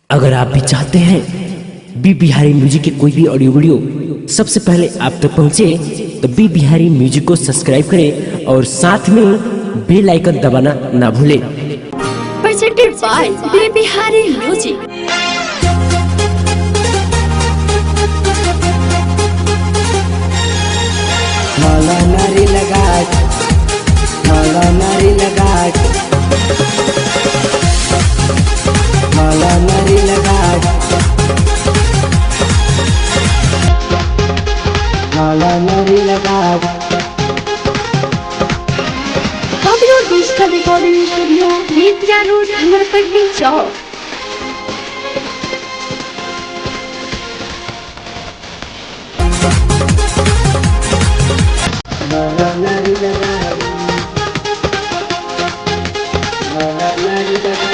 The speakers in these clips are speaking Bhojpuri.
अगर आप भी चाहते हैं बी बिहारी म्यूजिक के कोई भी ऑडियो वीडियो सबसे पहले आप तक पहुंचे तो बी बिहारी म्यूजिक को सब्सक्राइब करें और साथ में बेल आइकन दबाना ना भूलें। Presented by B Bihari music. माला नारी लगाट, माला नारी लगाट, माला नारी लगाट, माला नारी लगाट। Fabio Digital Recording Studio, Vidya Road, Amarpati Chowk। माला नारी लगाट, माला नारी लगाट।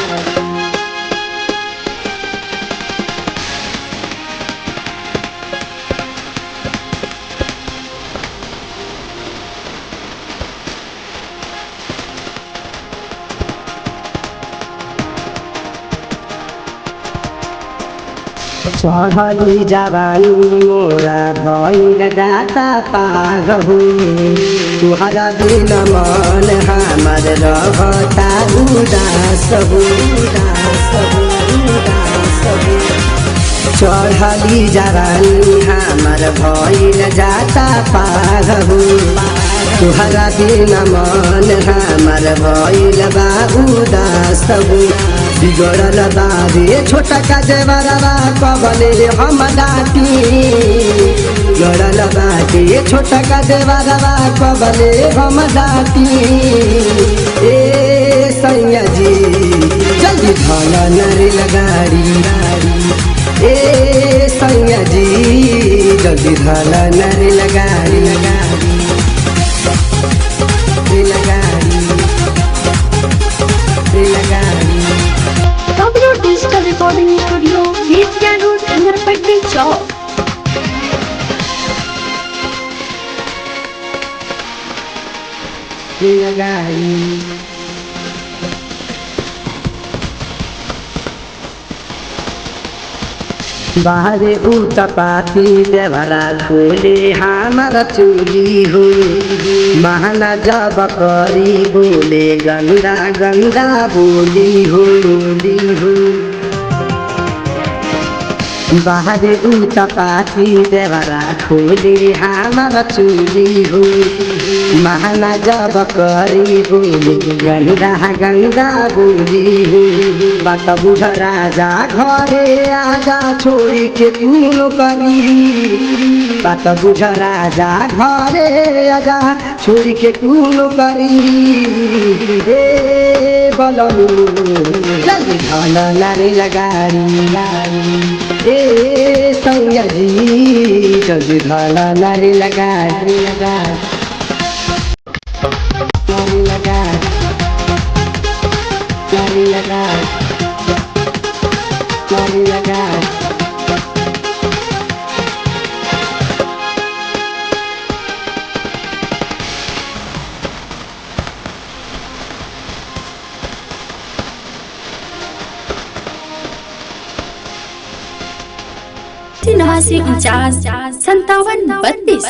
चढ़ली जवानी मोरा भइल जाता पागहु, तुहरा बिन मन हमार रहता उदास हो, उदास हो, उदास हो। चढ़ली जवानी हमार भइल जाता पागहु, तुहरा बिन मन हमार भइल बा उदास हो। बिगड़ल बारे छोटा का देवरवा कबले हम डाटी, बिगड़ल बारे छोटा का देवरवा कबले हम डाटी। ए सैया जी जल्दी धल नारी लगाड़ी, ए सैया जी जल्दी धल नारी लगाड़ी, लगाड़ी लगाड़ी लगाड़ी। Fabio Digital Recording Studio, Vidya Road, Amarpati Chowk। लगाई बाहरे उतपाती देवरा खोले हमारा चूली हो, महना जब करी बोले गंदा गंदा बोली हो, बोली हो। बाहरे उतपाती देवरा खोले हमारा चूली हो, महना जब करी बोले गंदा गंदा बोली हो। बात बुझ राजा घरे आजा छोड़ी के तू करी, बात बुझ राजा घरे आजा छोड़ी के तू करी। ए बलू जल्दी धल नारी लगाड़ी, ए सैया जी जल्दी धल नारी लगाड़ी, नारी लगाड़ी, नारी लगाड़ी, नारी लगाड़ी। सी 49 49 57 32।